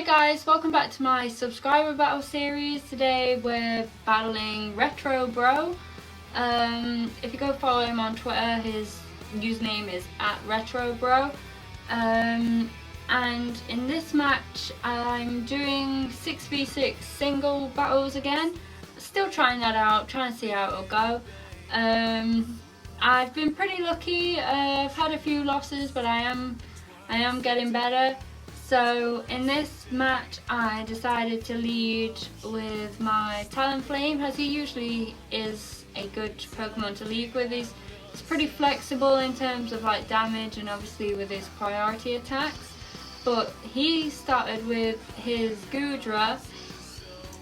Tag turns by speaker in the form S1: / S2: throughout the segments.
S1: Hey guys, welcome back to my subscriber battle series. Today we're battling Retro Bro. If you go follow him on Twitter, his username is @RetroBro. And in this match I'm doing 6v6 single battles again. Still trying that out, trying to see how it'll go. I've been pretty lucky. I've had a few losses, but I am getting better. So in this match I decided to lead with my Talonflame, as he usually is a good Pokemon to lead with. He's pretty flexible in terms of like damage and obviously with his priority attacks. But he started with his Goodra,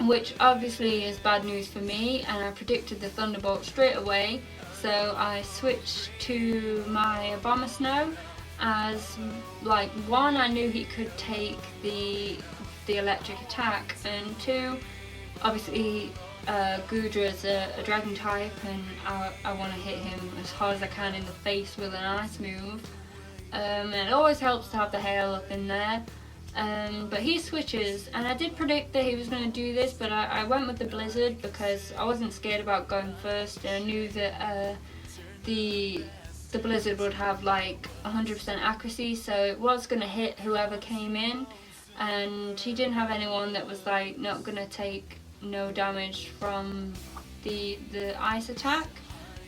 S1: which obviously is bad news for me, and I predicted the Thunderbolt straight away. So I switched to my Abomasnow, as like one, I knew he could take the electric attack, and two, obviously Goodra is a dragon type and I want to hit him as hard as I can in the face with an ice move. And it always helps to have the hail up in there. But he switches, and I did predict that he was going to do this, but I went with the Blizzard because I wasn't scared about going first, and I knew that the Blizzard would have like 100% accuracy, so it was going to hit whoever came in, and he didn't have anyone that was like not going to take no damage from the ice attack.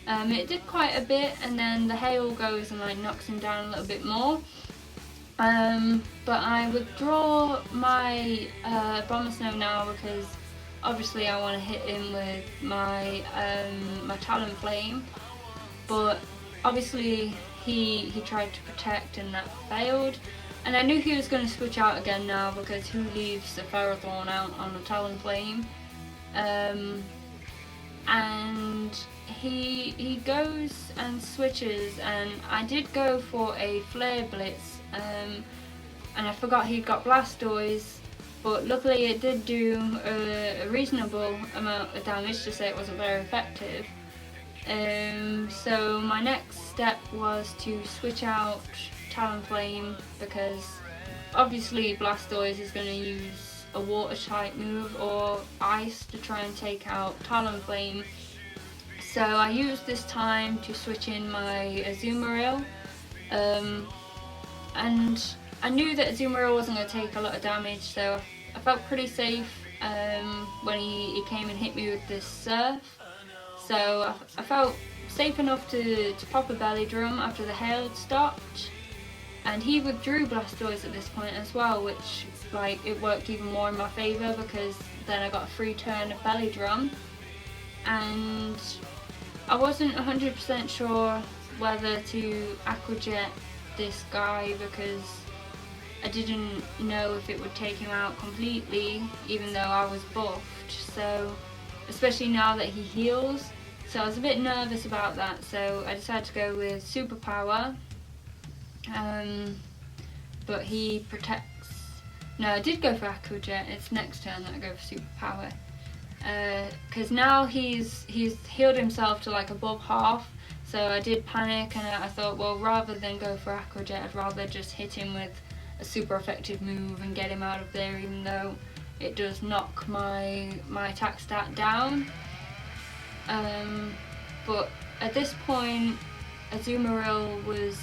S1: It did quite a bit, and then the hail goes and like knocks him down a little bit more. But I withdraw my Abomasnow now because obviously I want to hit him with my my Talonflame, but obviously he tried to protect and that failed, and I knew he was going to switch out again now because who leaves a Ferrothorn out on a Talonflame? And he goes and switches, and I did go for a Flare Blitz, and I forgot he'd got Blastoise, but luckily it did do a reasonable amount of damage, to say it wasn't very effective. So my next step was to switch out Talonflame, because obviously Blastoise is going to use a water type move or ice to try and take out Talonflame. So I used this time to switch in my Azumarill, and I knew that Azumarill wasn't going to take a lot of damage, so I felt pretty safe when he came and hit me with this Surf. So I felt safe enough to pop a belly drum after the hail had stopped, and he withdrew Blastoise at this point as well, which like it worked even more in my favour because then I got a free turn of belly drum. And I wasn't 100% sure whether to Aqua Jet this guy because I didn't know if it would take him out completely, even though I was buffed. So especially now that he heals, so I was a bit nervous about that, so I decided to go with Superpower. But he protects. No, I did go for Aqua Jet. It's next turn that I go for Superpower, because now he's healed himself to like above half, so I did panic, and I thought, well, rather than go for Aqua Jet, I'd rather just hit him with a super effective move and get him out of there, even though it does knock my attack stat down. But at this point Azumarill was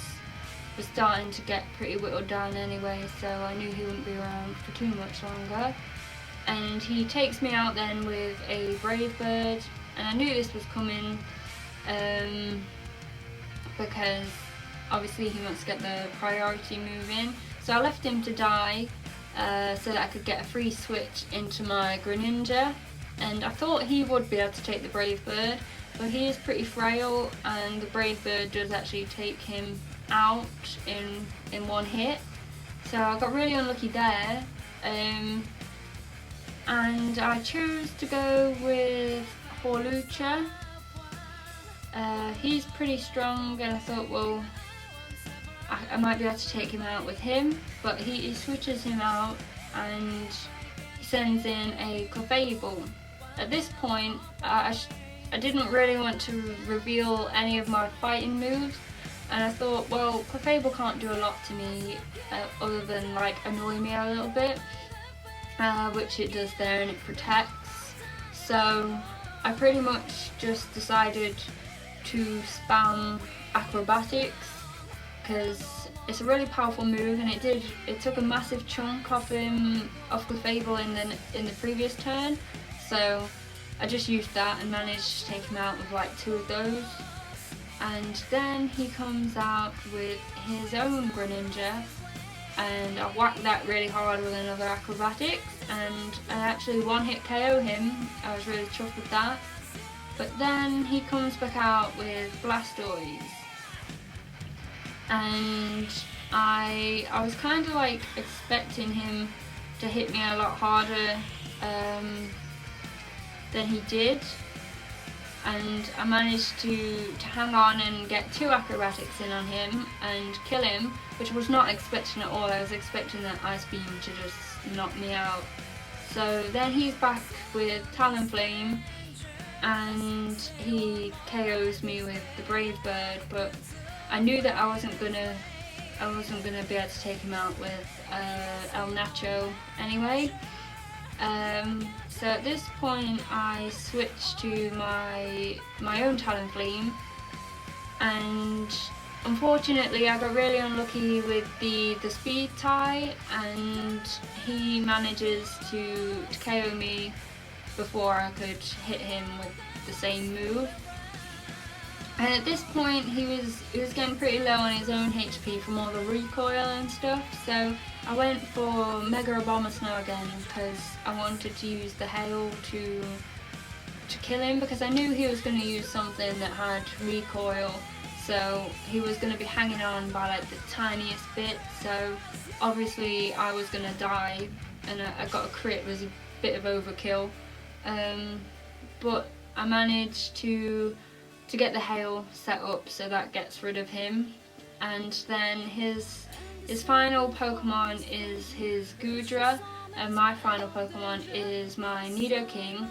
S1: starting to get pretty whittled down anyway, so I knew he wouldn't be around for too much longer. And he takes me out then with a Brave Bird, and I knew this was coming because obviously he wants to get the priority move in. So I left him to die so that I could get a free switch into my Greninja, and I thought he would be able to take the Brave Bird, but he is pretty frail, and the Brave Bird does actually take him out in one hit. So I got really unlucky there, and I chose to go with Hawlucha. He's pretty strong, and I thought, well, I might be able to take him out with him, but he switches him out and he sends in a Clefable. At this point, I didn't really want to reveal any of my fighting moves, and I thought, well, Clefable can't do a lot to me other than like annoy me a little bit. which it does there, and it protects. So I pretty much just decided to spam acrobatics because it's a really powerful move, and it took a massive chunk off him, off the Fable in the previous turn. So I just used that and managed to take him out with like 2 of those. And then he comes out with his own Greninja, and I whacked that really hard with another acrobatics, and I actually one-hit KO him. I was really chuffed with that. But then he comes back out with Blastoise, and I was kind of like expecting him to hit me a lot harder than he did, and I managed to hang on and get 2 acrobatics in on him and kill him, which I was not expecting at all. I was expecting that Ice Beam to just knock me out. So then he's back with Talonflame, and he KOs me with the Brave Bird, but I knew that I wasn't gonna be able to take him out with El Nacho anyway. So at this point I switched to my own Talonflame, and unfortunately I got really unlucky with the speed tie, and he manages to KO me before I could hit him with the same move. And at this point he was getting pretty low on his own HP from all the recoil and stuff, so I went for Mega Abomasnow again because I wanted to use the hail to kill him, because I knew he was going to use something that had recoil, so he was going to be hanging on by like the tiniest bit, so obviously I was going to die, and I got a crit. It was a bit of overkill, but I managed to get the hail set up so that gets rid of him. And then his final Pokemon is his Goodra, and my final Pokemon is my Nidoking.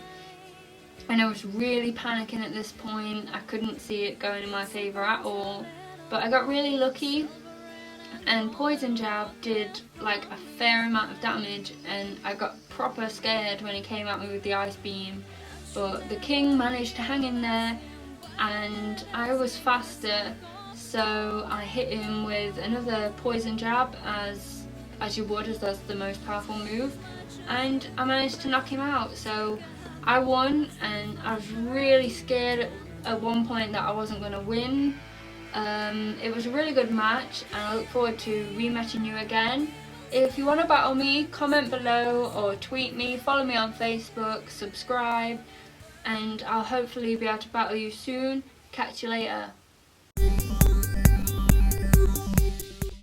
S1: And I was really panicking at this point. I couldn't see it going in my favour at all, but I got really lucky, and Poison Jab did like a fair amount of damage, and I got proper scared when he came at me with the Ice Beam, but the King managed to hang in there, and I was faster, so I hit him with another Poison Jab as you would, as that's the most powerful move, and I managed to knock him out. So I won, and I was really scared at one point that I wasn't going to win. It was a really good match, and I look forward to rematching you again. If you want to battle me, comment below or tweet me, follow me on Facebook, subscribe, and I'll hopefully be able to battle you soon. Catch you later.